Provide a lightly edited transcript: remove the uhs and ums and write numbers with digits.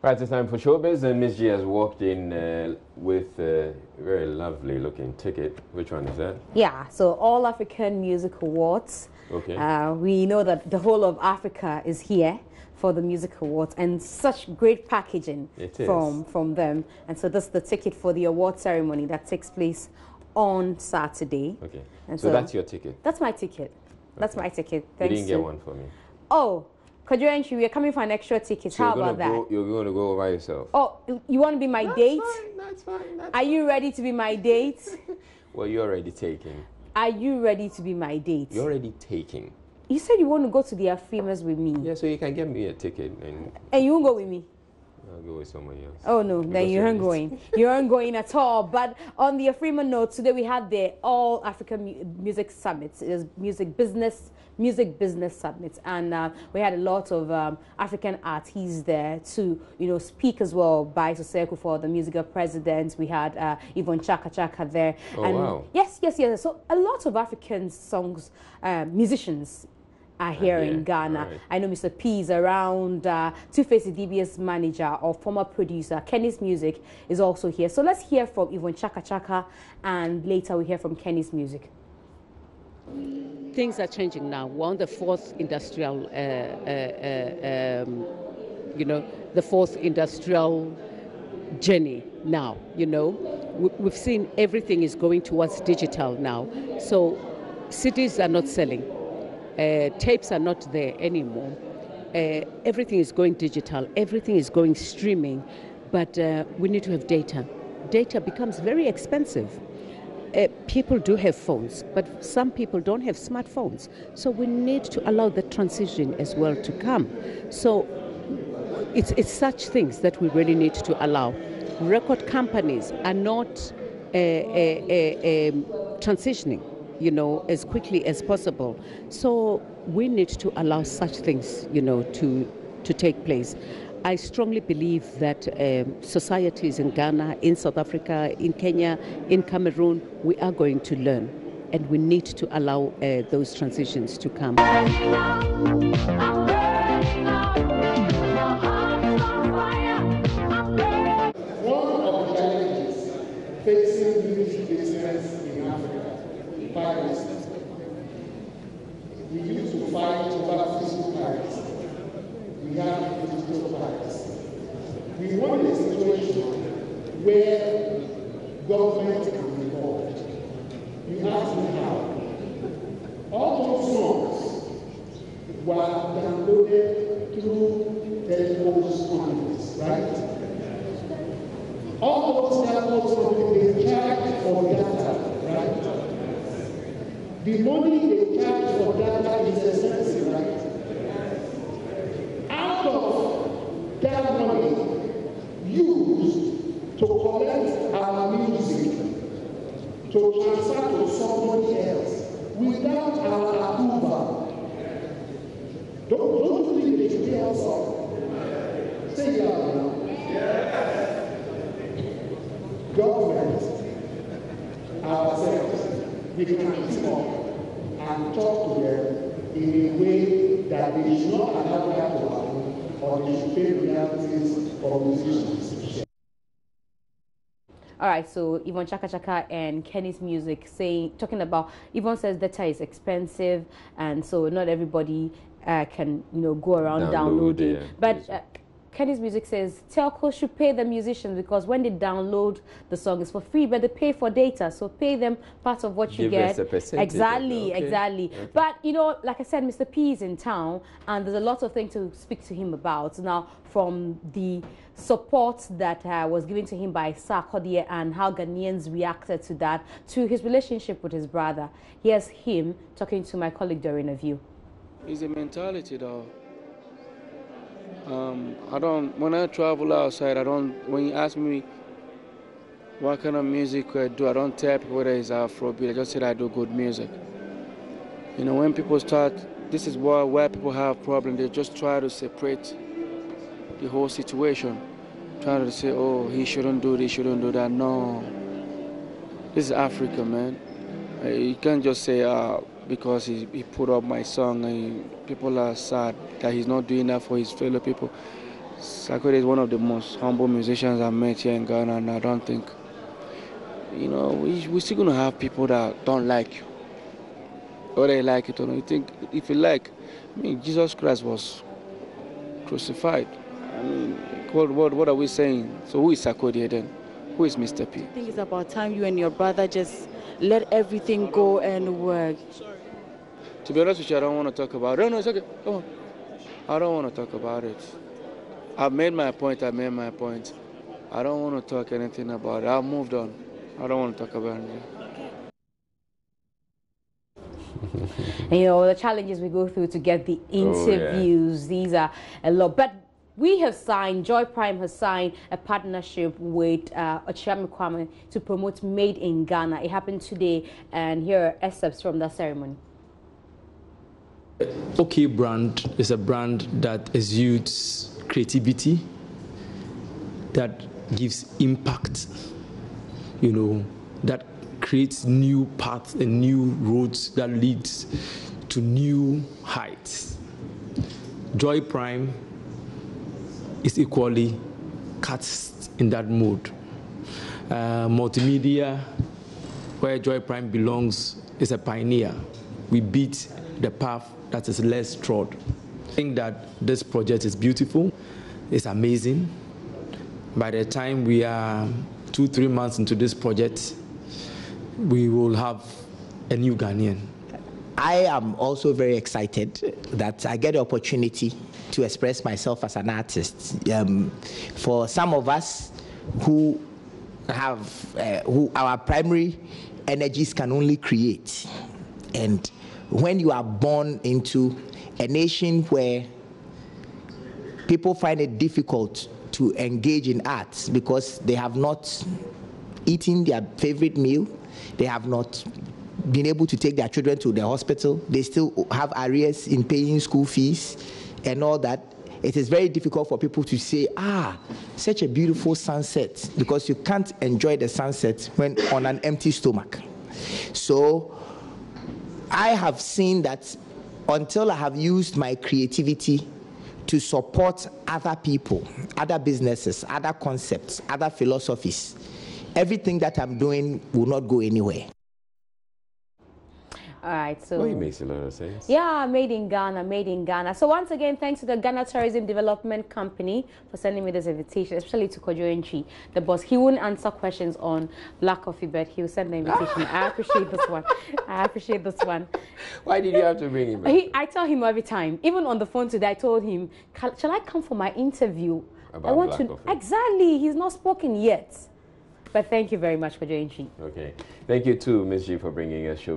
Right, it's time for showbiz, and Miss G has walked in with a very lovely looking ticket. Which one is that? Yeah, so All African Music Awards. Okay. We know that the whole of Africa is here for the music awards, and such great packaging from them. And so that's the ticket for the award ceremony that takes place on Saturday. Okay. And so that's your ticket? That's my ticket. That's my ticket. Thanks. You didn't get one for me. Oh, Kojo, we are coming for an extra ticket. So how about that? You're going to go by yourself? Oh, you want to be my date? That's fine. Are you ready to be my date? Well, you're already taking. Are you ready to be my date? You're already taking. You said you want to go to the famous with me. Yeah, so you can get me a ticket. And you won't go with me? I'll go with somebody else. Oh, no, then you aren't going. You aren't going at all. But on the Afrima note, today we had the All African Music Summit. It was Music Business Summit. And we had a lot of African artists there to, speak as well by Soseko for the musical president. We had Yvonne Chaka Chaka there. Oh, and wow. Yes. So a lot of African songs, musicians are here in Ghana. Right. I know Mr. P is around, Two-Face, the DBS manager or former producer. Kenny's Music is also here. So let's hear from Yvonne Chaka Chaka, and later we hear from Kenny's Music. Things are changing now. We're on the fourth industrial, the fourth industrial journey now. We've seen everything is going towards digital now. So CDs are not selling. Tapes are not there anymore. Everything is going digital. Everything is going streaming. But we need to have data. Data becomes very expensive. People do have phones, but some people don't have smartphones. So we need to allow the transition as well to come. So it's such things that we really need to allow. Record companies are not transitioning, as quickly as possible. So we need to allow such things, to take place. I strongly believe that societies in Ghana, in South Africa, in Kenya, in Cameroon, we are going to learn, and we need to allow those transitions to come. One of the challenges facing music business in Africa, 5 years ago, we used to fight over physical piracy. We have digital piracy. We want a situation where government is involved. You ask me how. All those songs were downloaded through telephone companies, right? All those telephone companies, they charge for data, right? The money they charge for data is expensive, right? Out of that money used to collect our music, to transfer to somebody else without our approval. Don't you think they should pay us off? Say yeah now. Government, ourselves, we can come up and talk to them in a way that they should not allow that to happen, or they should pay royalties for musicians. All right, so Yvonne Chaka Chaka and Kenny's Music talking about, Yvonne says data is expensive, and so not everybody can go around downloading. But Kenny's Music says telcos should pay the musicians, because when they download the song, it's for free, but they pay for data. So pay them part of what you get. Give us a percentage. Exactly. Okay. But, like I said, Mr. P is in town, and there's a lot of things to speak to him about. Now, from the support that was given to him by Sarkodie and how Ghanaians reacted to that, to his relationship with his brother. Here's him talking to my colleague during a view. It's a mentality, though. When I travel outside, when you ask me what kind of music I do, I don't tell people whether it's Afrobeat. I just say I do good music. When people start, this is where people have problems. They just try to separate the whole situation. Trying to say, oh, he shouldn't do this, shouldn't do that. No. This is Africa, man. You can't just say, because he put up my song and people are sad that he's not doing that for his fellow people. Sakode is one of the most humble musicians I've met here in Ghana, and I don't think, we're still going to have people that don't like you. Whether they like it or not. You think, if you like, Jesus Christ was crucified. What are we saying? So who is Sakode then? Who is Mr. P? I think it's about time you and your brother just let everything go and work. To be honest with you, I don't want to talk about it. No, it's okay. Come on. I don't want to talk about it. I've made my point. I don't want to talk anything about it. I've moved on. I don't want to talk about it. The challenges we go through to get the interviews, these are a lot. But we have signed, Joy Prime has signed a partnership with Ochiami Kwame to promote Made in Ghana. It happened today, and here are excerpts from that ceremony. OK brand is a brand that exudes creativity, that gives impact, that creates new paths and new roads that leads to new heights. Joy Prime is equally cast in that mode. Multimedia, where Joy Prime belongs, is a pioneer. We beat the path that is less trod. I think that this project is beautiful, it's amazing. By the time we are 2-3 months into this project, we will have a new Ghanaian. I am also very excited that I get the opportunity to express myself as an artist. For some of us who our primary energies can only create, and when you are born into a nation where people find it difficult to engage in arts because they have not eaten their favorite meal, they have not been able to take their children to the hospital, they still have arrears in paying school fees and all that, it is very difficult for people to say, such a beautiful sunset, because you can't enjoy the sunset when on an empty stomach. So I have seen that until I have used my creativity to support other people, other businesses, other concepts, other philosophies, everything that I'm doing will not go anywhere. All right, so it makes a lot of sense. Yeah, made in Ghana, made in Ghana. So once again, thanks to the Ghana Tourism Development Company for sending me this invitation, especially to Kojo, the boss. He wouldn't answer questions on Black Coffee, but he'll send the invitation. I appreciate this one. I appreciate this one. Why did you have to bring him? I tell him every time. Even on the phone today, I told him, shall I come for my interview? About Black Coffee. Exactly. He's not spoken yet. But thank you very much, Kojo. Okay. Thank you too, Ms. G, for bringing us show.